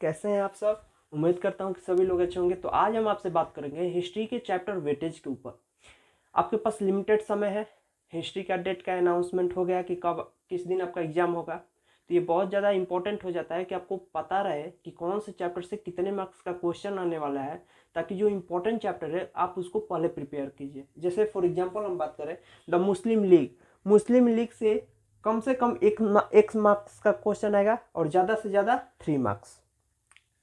कैसे हैं आप सब। उम्मीद करता हूं कि सभी लोग अच्छे होंगे। तो आज हम आपसे बात करेंगे हिस्ट्री के चैप्टर वेटेज के ऊपर। आपके पास लिमिटेड समय है। हिस्ट्री का डेट का अनाउंसमेंट हो गया कि कब किस दिन आपका एग्जाम होगा। तो ये बहुत ज़्यादा इंपॉर्टेंट हो जाता है कि आपको पता रहे कि कौन से चैप्टर से कितने मार्क्स का क्वेश्चन आने वाला है, ताकि जो इंपॉर्टेंट चैप्टर है आप उसको पहले प्रिपेयर कीजिए। जैसे फॉर एग्जांपल हम बात करें द मुस्लिम लीग से कम एक मार्क्स का क्वेश्चन आएगा और ज़्यादा से ज़्यादा 3 मार्क्स,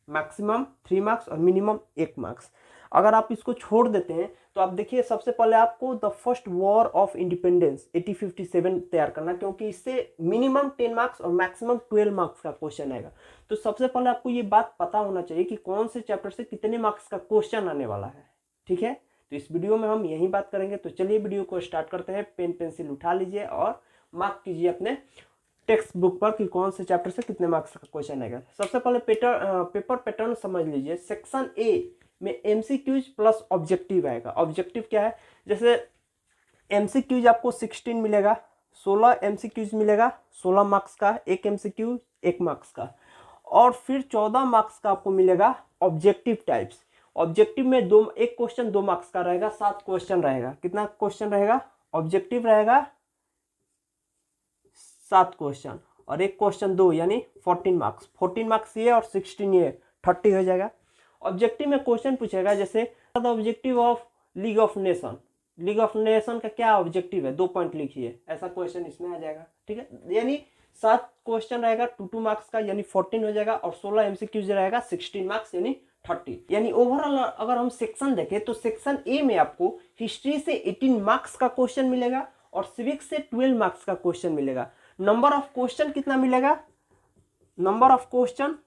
मैक्सिमम 3 मार्क्स और मिनिमम 1 मार्क्स। अगर आप इसको छोड़ देते हैं तो आप देखिए, सबसे पहले आपको the first war of independence 1857 तैयार करना, क्योंकि इससे मिनिमम 10 मार्क्स और मैक्सिमम 12 मार्क्स का क्वेश्चन आएगा। तो सबसे पहले आपको ये बात पता होना चाहिए कि कौन से चैप्टर से कितने मार्क्स का क्वेश्चन आने वाला है। ठीक है, तो इस वीडियो में हम यही बात करेंगे। तो चलिए वीडियो को स्टार्ट करते हैं। पेन पेंसिल उठा लीजिए और मार्क कीजिए अपने टेक्स्ट बुक पर कि कौन से चैप्टर से कितने मार्क्स का क्वेश्चन आएगा। सबसे पहले पेपर पैटर्न समझ लीजिए। सेक्शन ए में एमसीक्यूज प्लस ऑब्जेक्टिव आएगा। ऑब्जेक्टिव क्या है? जैसे एमसीक्यूज आपको 16 मिलेगा, 16 एमसीक्यूज मिलेगा, 16 मार्क्स का। एक एमसीक्यू 1 मार्क्स का। और फिर 14 मार्क्स का आपको मिलेगा ऑब्जेक्टिव टाइप्स। ऑब्जेक्टिव में एक क्वेश्चन 2 मार्क्स का रहेगा, 7 क्वेश्चन रहेगा। कितना क्वेश्चन रहेगा? ऑब्जेक्टिव रहेगा 7 क्वेश्चन और एक क्वेश्चन 2, यानी 14 मार्क्स। 14 मार्क्स ये और 16 ये, 30 हो जाएगा। ऑब्जेक्टिव में क्वेश्चन पूछेगा जैसे the objective of league of nation. League of nation का क्या ऑब्जेक्टिव है? 2 पॉइंट लिखिए, ऐसा क्वेश्चन इसमें आ जाएगा। ठीक है, यानी 7 क्वेश्चन रहेगा 2 मार्क्स का, यानी 14 हो जाएगा। और 16 एमसीक्यूज रहेगा 16 मार्क्स, यानी 30। यानी ओवरऑल अगर हम सेक्शन देखें तो सेक्शन ए में आपको हिस्ट्री से 18 मार्क्स का क्वेश्चन मिलेगा और सिविक्स से 12 मार्क्स का क्वेश्चन मिलेगा। नंबर ऑफ क्वेश्चन कितना मिलेगा? Number of question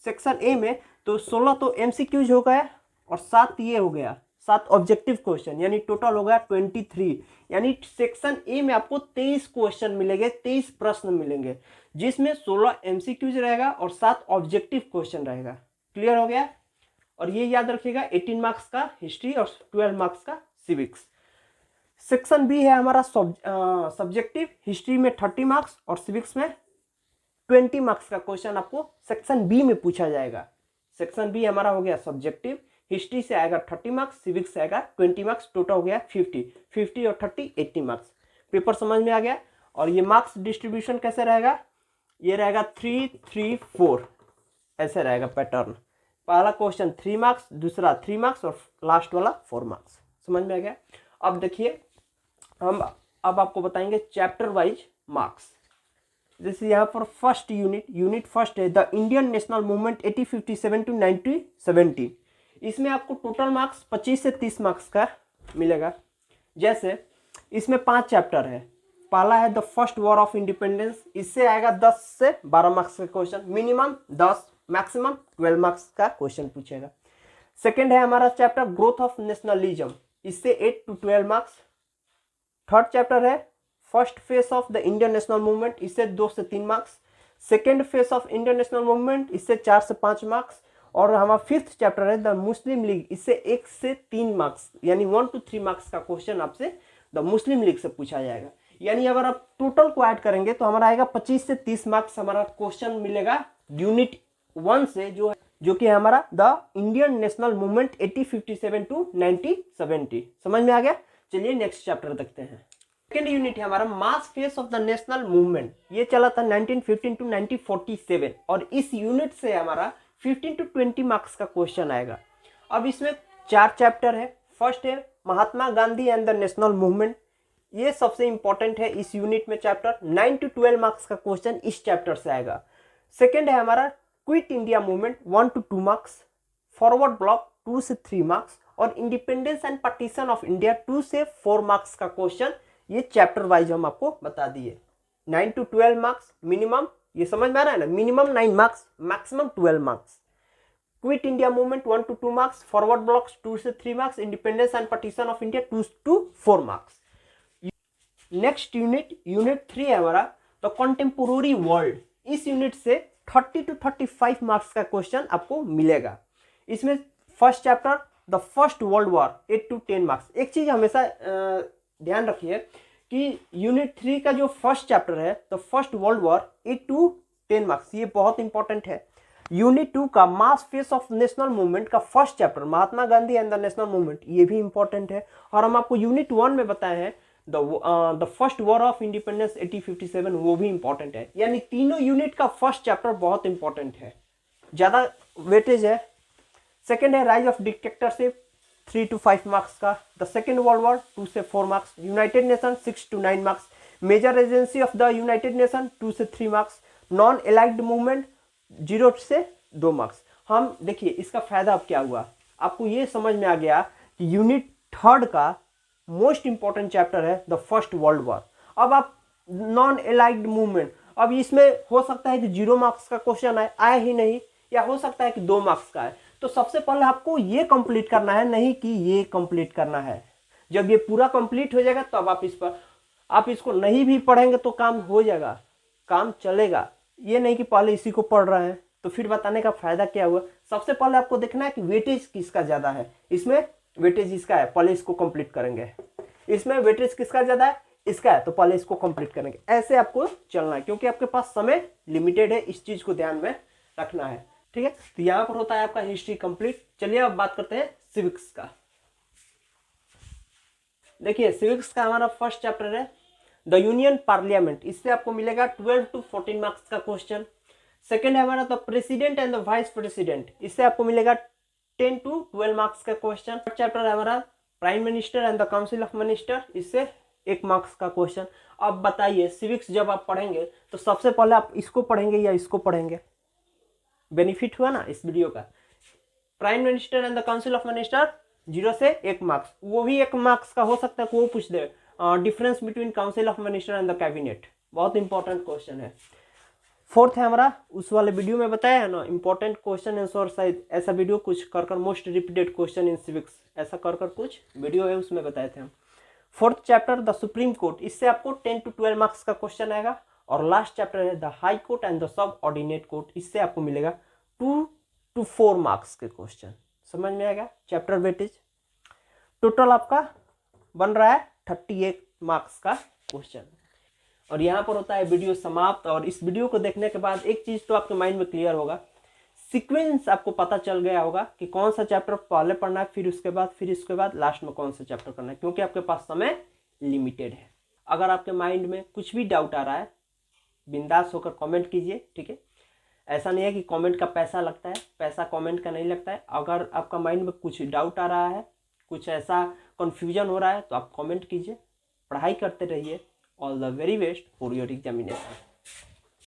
section A में तो 16 तो एमसीक्यूज हो गया और 7 ये हो गया, 7 ऑब्जेक्टिव क्वेश्चन, यानी टोटल हो गया 23। यानी सेक्शन ए में आपको 23 क्वेश्चन मिलेंगे, 23 प्रश्न मिलेंगे, जिसमें 16 एमसीक्यूज रहेगा और 7 ऑब्जेक्टिव क्वेश्चन रहेगा। क्लियर हो गया? और ये याद रखिएगा, 18 मार्क्स का हिस्ट्री और 12 मार्क्स का सिविक्स। सेक्शन बी है हमारा सब्जेक्टिव। हिस्ट्री में 30 मार्क्स और सिविक्स में 20 मार्क्स का क्वेश्चन आपको सेक्शन बी में पूछा जाएगा। सेक्शन बी हमारा हो गया सब्जेक्टिव। हिस्ट्री से आएगा 30 मार्क्स, सिविक्स से आएगा 20 मार्क्स, टोटल हो गया 50 और 30 80 मार्क्स। पेपर समझ में आ गया? और ये मार्क्स डिस्ट्रीब्यूशन कैसे रहेगा? ये रहेगा 3 3 4, ऐसे रहेगा पैटर्न। पहला क्वेश्चन 3 मार्क्स, दूसरा 3 मार्क्स और लास्ट वाला 4 मार्क्स। समझ में आ गया? अब देखिए, हम अब आपको बताएंगे चैप्टर वाइज मार्क्स। जैसे यहाँ पर फर्स्ट यूनिट फर्स्ट है the Indian national movement 1857 to 1917। इसमें आपको टोटल मार्क्स 25 से 30 मार्क्स का मिलेगा। जैसे इसमें 5 चैप्टर है। पहला है the first war of independence, इससे आएगा 10 से 12 मार्क्स का क्वेश्चन, मिनिमम 10, मैक्सिमम 12 मार्क्स का क्वेश्चन पूछेगा। सेकेंड है हमारा चैप्टर ग्रोथ ऑफ नेशनलिज्म, इससे 8 to 12 मार्क्स। थर्ड चैप्टर है first face of the Indian national movement, इससे 2 से 3 marks. Second face of Indian national movement, इससे 4 से 5 मार्क्स। और हमारा फिफ्थ चैप्टर है द मुस्लिम लीग, इससे 1 से 3 मार्क्स, यानी 1 to 3 मार्क्स का क्वेश्चन आपसे द मुस्लिम लीग से पूछा जाएगा। यानी अगर आप टोटल को ऐड करेंगे तो हमारा आएगा 25 से 30 मार्क्स हमारा क्वेश्चन मिलेगा यूनिट 1 से, जो कि हमारा the Indian national movement 1857 to 1970। समझ में आ गया? चलिए नेक्स्ट चैप्टर देखते हैं। सेकेंड यूनिट है हमारा mass phase of the national movement, ये चला था 1915 to 1947 और इस यूनिट से हमारा 15 to 20 मार्क्स का क्वेश्चन आएगा। अब इसमें 4 चैप्टर है। फर्स्ट है Mahatma Gandhi and the national movement, ये सबसे इंपॉर्टेंट है इस यूनिट में चैप्टर। 9 to 12 मार्क्स का क्वेश्चन इस चैप्टर से आएगा। सेकेंड है हमारा quit India movement, 1 to 2 marks. Forward bloc 2 से 3 मार्क्स और independence and partition of India 2 से 4 मार्क्स का क्वेश्चन। ये चैप्टर वाइज हम आपको बता दिए। 9 to 12 मार्क्स मिनिमम, ये समझ में आ रहा है ना? Minimum 9 marks, maximum 12 marks. Quit India movement 1 to 2 marks, forward blocks 2 से 3 marks, independence and partition of India 2 to 4 marks. Next unit 3 है हमारा द कंटेम्पोररी वर्ल्ड, इस यूनिट से 30 to 35 मार्क्स का क्वेश्चन आपको मिलेगा। इसमें first chapter the first world war 8 to 10 marks. एक चीज हमेशा ध्यान रखिए कि यूनिट 3 का जो फर्स्ट चैप्टर है the first world war 8 to 10 marks, ये बहुत इंपॉर्टेंट है। यूनिट 2 का मास फेस ऑफ नेशनल मूवमेंट का first chapter Mahatma Gandhi and the national movement, ये भी इंपॉर्टेंट है। और हम आपको यूनिट 1 में बताए हैं the first war of independence 1857, वो भी इंपॉर्टेंट है। यानी तीनों यूनिट का फर्स्ट चैप्टर बहुत इंपॉर्टेंट है, ज्यादा वेटेज है। सेकेंड है rise of dictatorship 3 to 5 marks का। द सेकेंड वर्ल्ड वॉर 2 से 4 marks. United Nation 6 to 9 marks. Major agency of the United Nation 2 से 3 मार्क्स। नॉन एलाइड मूवमेंट 0 से 2 मार्क्स। हम देखिए इसका फायदा अब क्या हुआ, आपको ये समझ में आ गया कि यूनिट 3 का मोस्ट इंपॉर्टेंट चैप्टर है द फर्स्ट वर्ल्ड वॉर। अब आप नॉन एलाइड मूवमेंट, अब इसमें हो सकता है कि 0 मार्क्स का क्वेश्चन आए ही नहीं, या हो सकता है कि 2 मार्क्स का है। तो सबसे पहले आपको ये कंप्लीट करना है, नहीं कि ये कंप्लीट करना है। जब ये पूरा कंप्लीट हो जाएगा तब आप इसको नहीं भी पढ़ेंगे तो काम हो जाएगा, काम चलेगा। ये नहीं कि पहले इसी को पढ़ रहे हैं तो फिर बताने का फायदा क्या हुआ। सबसे पहले आपको देखना है कि वेटेज किसका ज्यादा है। इसमें वेटेज इसका है, पहले इसको कंप्लीट करेंगे। इसमें वेटेज किसका ज्यादा है, इसका है, तो पहले इसको कंप्लीट करेंगे। ऐसे आपको चलना है क्योंकि आपके पास समय लिमिटेड है, इस चीज को ध्यान में रखना है। ठीक है, तो यहां पर होता है आपका हिस्ट्री कंप्लीट। चलिए अब बात करते हैं सिविक्स का। देखिए सिविक्स का हमारा फर्स्ट चैप्टर है द यूनियन पार्लियामेंट, इससे आपको मिलेगा 12 to 14 मार्क्स का क्वेश्चन। सेकंड है हमारा the president and the vice president, इससे आपको मिलेगा 10 to 12 मार्क्स का क्वेश्चन। थर्ड चैप्टर है हमारा prime minister and the council of minister, इससे 1 मार्क्स का क्वेश्चन। अब बताइए सिविक्स जब आप पढ़ेंगे तो सबसे पहले आप इसको पढ़ेंगे या इसको पढ़ेंगे? बेनिफिट हुआ ना इस वीडियो का। Prime minister and the council of minister 0 से 1 मार्क्स, वो भी 1 मार्क्स का हो सकता है, वो पूछ दे difference between council of minister and the cabinet, बहुत इंपॉर्टेंट क्वेश्चन है। फोर्थ है हमारा उस वाले वीडियो में बताया है ना, इंपॉर्टेंट क्वेश्चन आंसर शायद ऐसा वीडियो कुछ कर most repeated question in civics, ऐसा कर कुछ वीडियो है उसमें बताए थे हम। Fourth chapter the supreme court, इससे आपको 10 to 12 मार्क्स का क्वेश्चन आएगा। और लास्ट चैप्टर है the high court and the sub ordinate court, इससे आपको मिलेगा 2 to 4 मार्क्स के क्वेश्चन। समझ में आएगा चैप्टर वेटेज। टोटल आपका बन रहा है 38 मार्क्स का क्वेश्चन। और यहाँ पर होता है वीडियो समाप्त। और इस वीडियो को देखने के बाद एक चीज तो आपके माइंड में क्लियर होगा, सीक्वेंस आपको पता चल गया होगा कि कौन सा चैप्टर पहले पढ़ना है, फिर उसके बाद लास्ट में कौन सा चैप्टर करना है, क्योंकि आपके पास समय लिमिटेड है। अगर आपके माइंड में कुछ भी डाउट आ रहा है बिंदास होकर कमेंट कीजिए, ठीक है। ऐसा नहीं है कि कमेंट का पैसा लगता है, पैसा कमेंट का नहीं लगता है। अगर आपका माइंड में कुछ डाउट आ रहा है, कुछ ऐसा कन्फ्यूजन हो रहा है तो आप कमेंट कीजिए, पढ़ाई करते रहिए। All the very best for your examination.